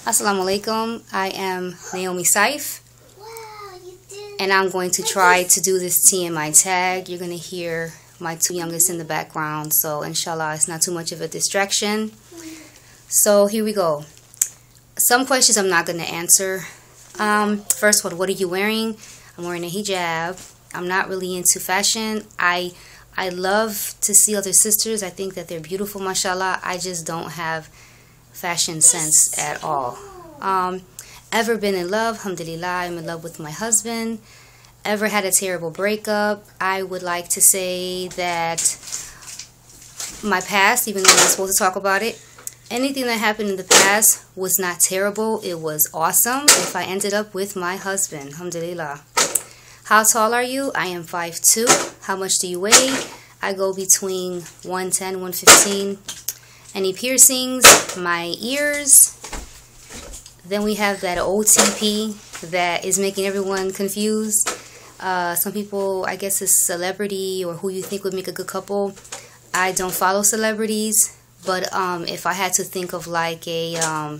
Assalamu alaikum. I am Naomi Saif, and I'm going to try to do this TMI tag. You're going to hear my two youngest in the background, so inshallah it's not too much of a distraction. So here we go. Some questions I'm not going to answer. First one, what are you wearing? I'm wearing a hijab. I'm not really into fashion. I love to see other sisters. I think that they're beautiful, mashallah. I just don't have fashion sense at all. Ever been in love? Alhamdulillah, I'm in love with my husband. Ever had a terrible breakup? I would like to say that my past, even though I'm not supposed to talk about it, anything that happened in the past was not terrible. It was awesome if I ended up with my husband. Alhamdulillah. How tall are you? I am 5'2". How much do you weigh? I go between 110, 115. Any piercings? My ears. Then we have that OTP that is making everyone confused. Some people, I guess, is celebrity or who you think would make a good couple. I don't follow celebrities, but if I had to think of like a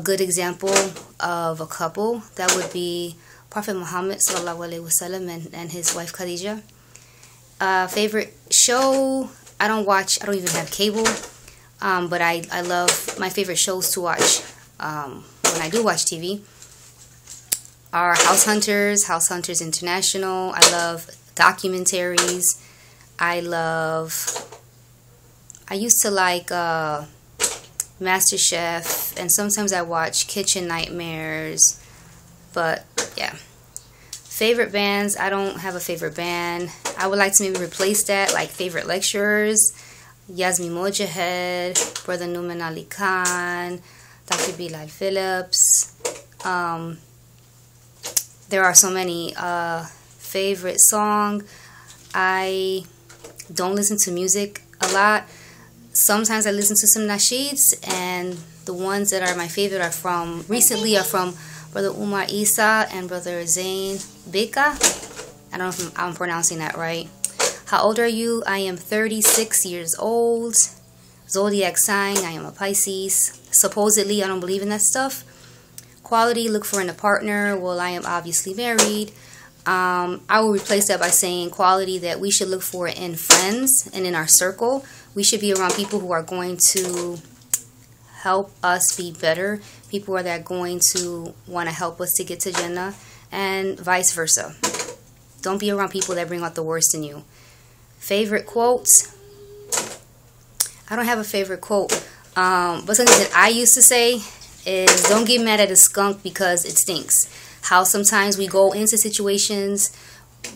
good example of a couple, that would be Prophet Muhammad sallallahu alaihi wasallam and his wife Khadija. Favorite show? I don't even have cable, but I love my favorite shows to watch when I do watch TV are House Hunters International. I love documentaries. I used to like Master Chef, and sometimes I watch Kitchen Nightmares, but yeah. Favorite bands? I don't have a favorite band. I would like to maybe replace that, like favorite lecturers. Yasmin Mojahed, Brother Numan Ali Khan, Dr. Bilal Phillips. There are so many. Favorite song? I don't listen to music a lot. Sometimes I listen to some nasheeds, and the ones that are my favorite are from Brother Umar Isa and Brother Zain Beka. I don't know if I'm pronouncing that right. How old are you? I am 36 years old. Zodiac sign, I am a Pisces. Supposedly, I don't believe in that stuff. Quality, look for in a partner. Well, I am obviously married. I will replace that by saying quality that we should look for in friends and in our circle. We should be around people who are going to help us be better, people that are going to want to help us to get to Jannah, and vice versa. Don't be around people that bring out the worst in you. Favorite quotes? I don't have a favorite quote, but something that I used to say is, don't get mad at a skunk because it stinks. How sometimes we go into situations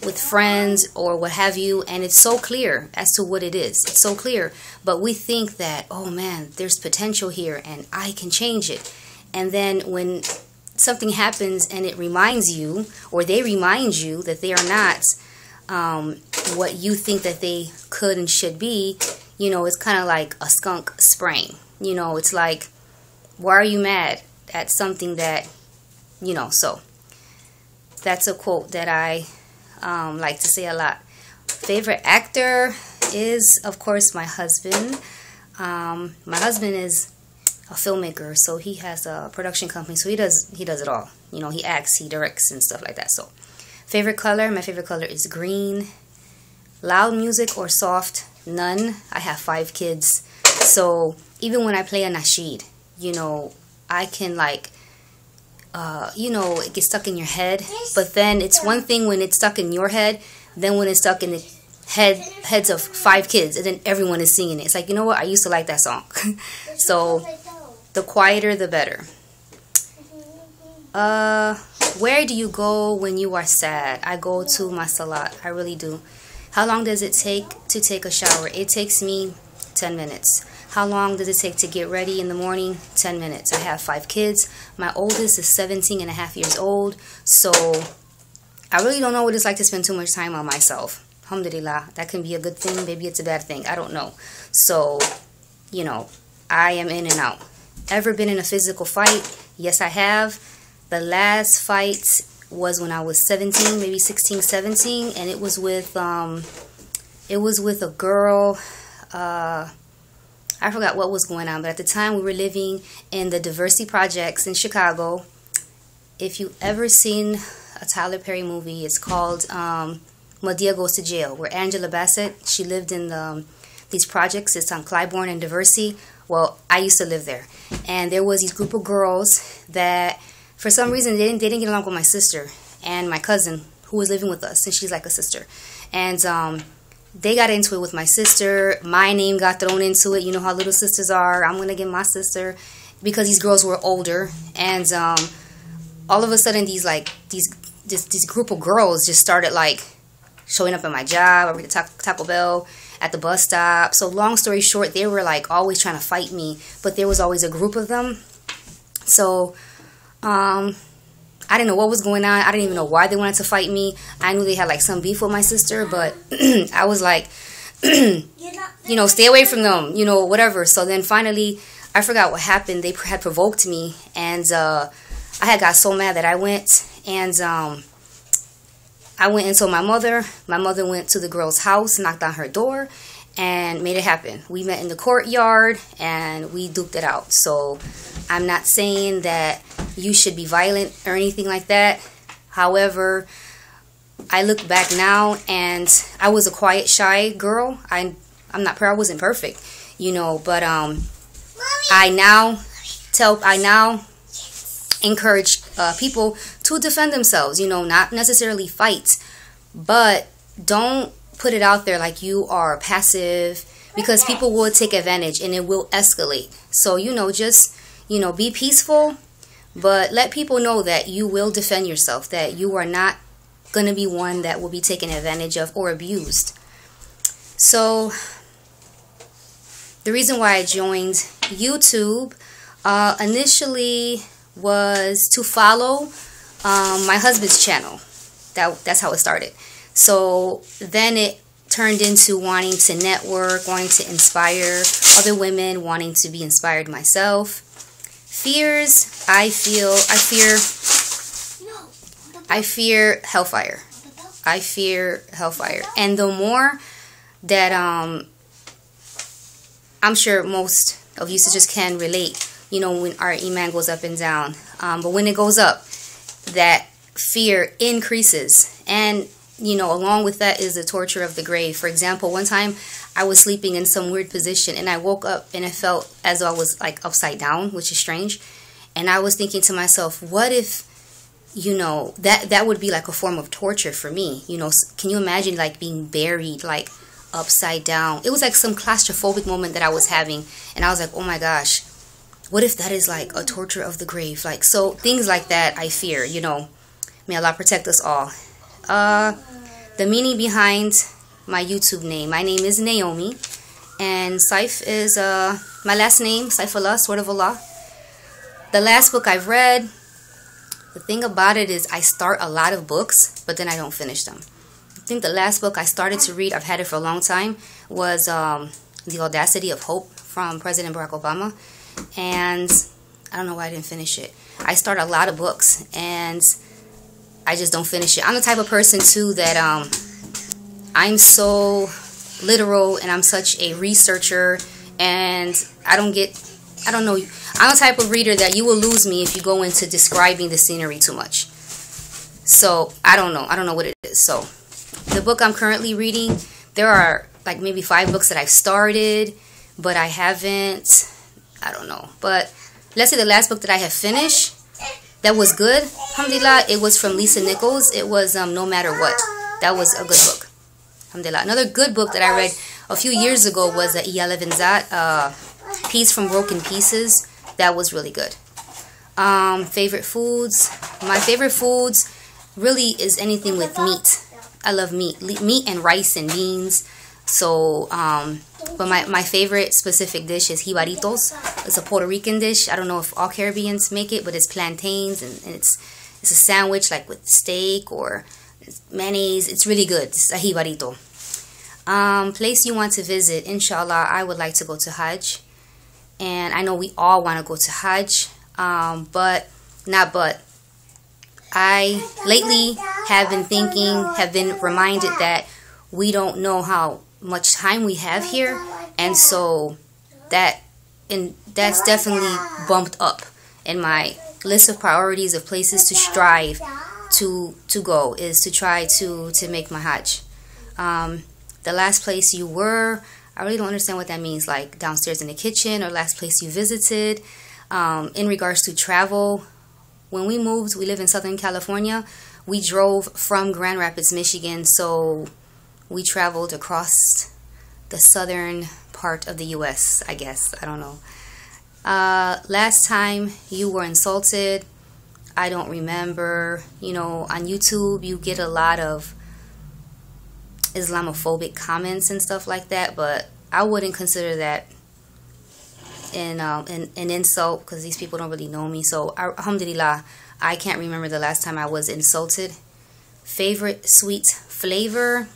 with friends or what have you, and it's so clear as to what it is. It's so clear, but we think that, oh man, there's potential here and I can change it. And then when something happens and it reminds you, or they remind you that they are not what you think that they could and should be, you know, it's kind of like a skunk spraying. You know, it's like, why are you mad at something that, you know? So that's a quote that I like to say a lot. Favorite actor is, of course, my husband. My husband is a filmmaker, so he has a production company, so he does it all. You know, he acts, he directs, and stuff like that. So, favorite color? My favorite color is green. Loud music or soft? None. I have 5 kids, so even when I play a nasheed, you know, I can like, you know, it gets stuck in your head. But then it's one thing when it's stuck in your head, then when it's stuck in the heads of 5 kids, and then everyone is singing it. It's like, you know what? I used to like that song. So the quieter, the better. Where do you go when you are sad? I go to my salat. I really do. How long does it take to take a shower? It takes me 10 minutes. How long does it take to get ready in the morning? 10 minutes. I have 5 kids. My oldest is 17 and a half years old. So I really don't know what it's like to spend too much time on myself. Alhamdulillah. That can be a good thing. Maybe it's a bad thing. I don't know. So, you know, I am in and out. Ever been in a physical fight? Yes, I have. The last fight was when I was 17, maybe 16, 17. And it was with a girl. I forgot what was going on, but at the time we were living in the diversity projects in Chicago. If you've ever seen a Tyler Perry movie, it's called Madea Goes to Jail, where Angela Bassett, she lived in these projects. It's on Clybourne and Diversity. Well, I used to live there. And there was these group of girls that, for some reason, they didn't get along with my sister and my cousin, who was living with us, and she's like a sister. And they got into it with my sister. My name got thrown into it. You know how little sisters are. I'm going to get my sister, because these girls were older. And all of a sudden, this group of girls just started like showing up at my job, over at Taco Bell, at the bus stop. So long story short, they were like always trying to fight me, but there was always a group of them. So I didn't know what was going on. I didn't even know why they wanted to fight me. I knew they had like some beef with my sister, but I was like, you know, stay away from them, you know, whatever. So then finally, I forgot what happened. They had provoked me, and I had got so mad that I went and told my mother. My mother went to the girl's house, knocked on her door, and made it happen. We met in the courtyard, and we duked it out. So I'm not saying that you should be violent or anything like that. However, I look back now, and I was a quiet, shy girl. I'm not proud. I wasn't perfect, you know, but I now encourage people to defend themselves, you know, not necessarily fight, but don't put it out there like you are passive, because people will take advantage and it will escalate. So, you know, just, you know, be peaceful, but let people know that you will defend yourself, that you are not going to be one that will be taken advantage of or abused. So the reason why I joined YouTube initially was to follow my husband's channel. That's how it started. So then it turned into wanting to network, wanting to inspire other women, wanting to be inspired myself. Fears, I fear hellfire. I fear hellfire. And the more that I'm sure most of you sisters can relate, you know, when our iman goes up and down. But when it goes up, that fear increases. And, you know, along with that is the torture of the grave. For example, one time I was sleeping in some weird position, and I woke up and it felt as though I was like upside down, which is strange. And I was thinking to myself, what if, you know, that would be like a form of torture for me? You know, can you imagine like being buried like upside down? It was like some claustrophobic moment that I was having, and I was like, oh my gosh, what if that is like a torture of the grave? Like, so things like that I fear, you know. May Allah protect us all. The meaning behind my YouTube name. My name is Naomi, and Saif is my last name, Saifullah, Sword of Allah. The last book I've read, the thing about it is I start a lot of books, but then I don't finish them. I think the last book I started to read, I've had it for a long time, was The Audacity of Hope from President Barack Obama. And I don't know why I didn't finish it. I start a lot of books, and I just don't finish it. I'm the type of person, too, that I'm so literal, and I'm such a researcher, and I don't know. I'm the type of reader that you will lose me if you go into describing the scenery too much. So, I don't know what it is. So, the book I'm currently reading, there are like maybe 5 books that I've started, but I haven't, I don't know. But let's say the last book that I have finished, that was good, alhamdulillah, it was from Lisa Nichols. It was No Matter What. That was a good book, alhamdulillah. Another good book that I read a few years ago was Iyala Vinzat, Peace from Broken Pieces. That was really good. Favorite foods. My favorite foods really is anything with meat. I love meat. Meat and rice and beans. So, but my favorite specific dish is jibaritos. It's a Puerto Rican dish. I don't know if all Caribbeans make it, but it's plantains, and it's a sandwich like with steak or mayonnaise. It's really good. It's a jibarito. Place you want to visit. Inshallah, I would like to go to Hajj. And I know we all want to go to Hajj. I lately have been reminded that we don't know how much time we have here. And so that's definitely bumped up in my list of priorities of places to strive to go, is to try to make my Hajj. The last place you were, I really don't understand what that means, like downstairs in the kitchen, or last place you visited. In regards to travel, when we moved, we live in Southern California. We drove from Grand Rapids, Michigan, so we traveled across the southern part of the US, I guess. I don't know. Last time you were insulted, I don't remember. You know, on YouTube you get a lot of Islamophobic comments and stuff like that, but I wouldn't consider that an insult, because these people don't really know me. So alhamdulillah, I can't remember the last time I was insulted. Favorite sweet flavor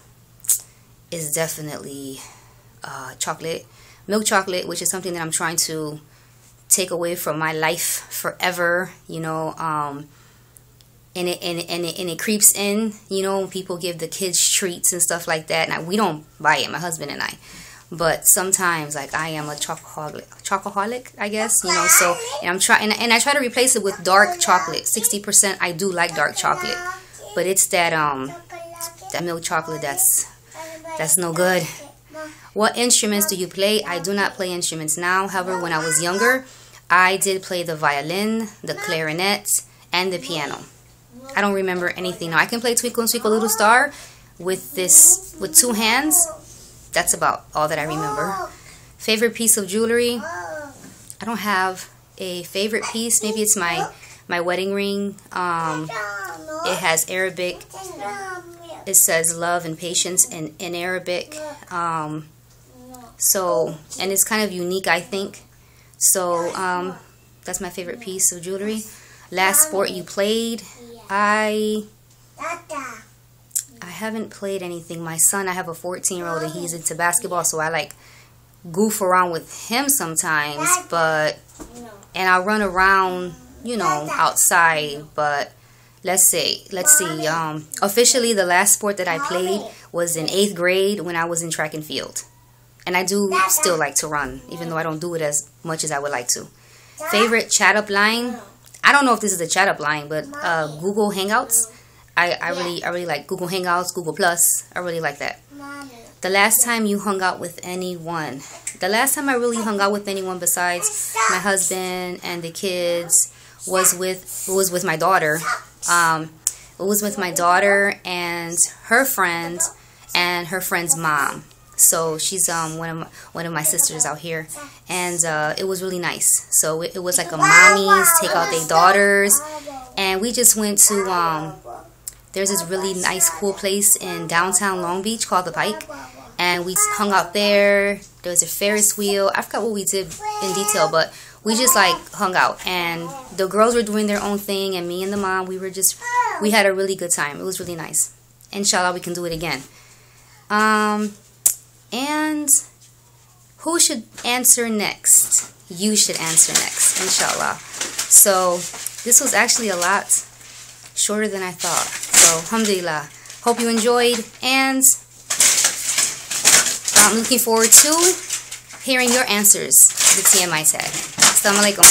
is definitely chocolate, milk chocolate, which is something that I'm trying to take away from my life forever, you know. And it creeps in, you know, when people give the kids treats and stuff like that. Now, we don't buy it, my husband and I, but sometimes, like, I am a chocoholic, I guess, you know. So, and I'm trying, and I try to replace it with dark chocolate. 60% I do like dark chocolate, but it's that milk chocolate that's no good. What instruments do you play? I do not play instruments now. However, when I was younger, I did play the violin, the clarinet, and the piano. I don't remember anything now. I can play Twinkle Twinkle Little Star with two hands. That's about all that I remember. Favorite piece of jewelry? I don't have a favorite piece. Maybe it's my wedding ring. It has Arabic. It says love and patience in Arabic. So, and it's kind of unique, I think. So, that's my favorite piece of jewelry. Last sport you played? I haven't played anything. My son, I have a 14-year-old and he's into basketball, so I like goof around with him sometimes, and I run around, you know, outside. But let's see. Officially, the last sport that I played was in 8th grade when I was in track and field. And I do still like to run, even though I don't do it as much as I would like to. Favorite chat up line? I don't know if this is a chat up line, but Google Hangouts. I really like Google Hangouts, Google Plus. I really like that. The last time you hung out with anyone? The last time I really hung out with anyone besides my husband and the kids was with my daughter. It was with my daughter and her friend and her friend's mom. So she's one of my sisters out here, and it was really nice. So it was like a mommies take out their daughters, and we just went to there's this really nice cool place in downtown Long Beach called the Pike, and we hung out there. There was a Ferris wheel. I forgot what we did in detail, but we just like hung out, and the girls were doing their own thing, and me and the mom, we had a really good time. It was really nice. Inshallah, we can do it again. And who should answer next? You should answer next, inshallah. So this was actually a lot shorter than I thought. So alhamdulillah. Hope you enjoyed, and I'm looking forward to hearing your answers to the TMI tag. Assalamu alaikum.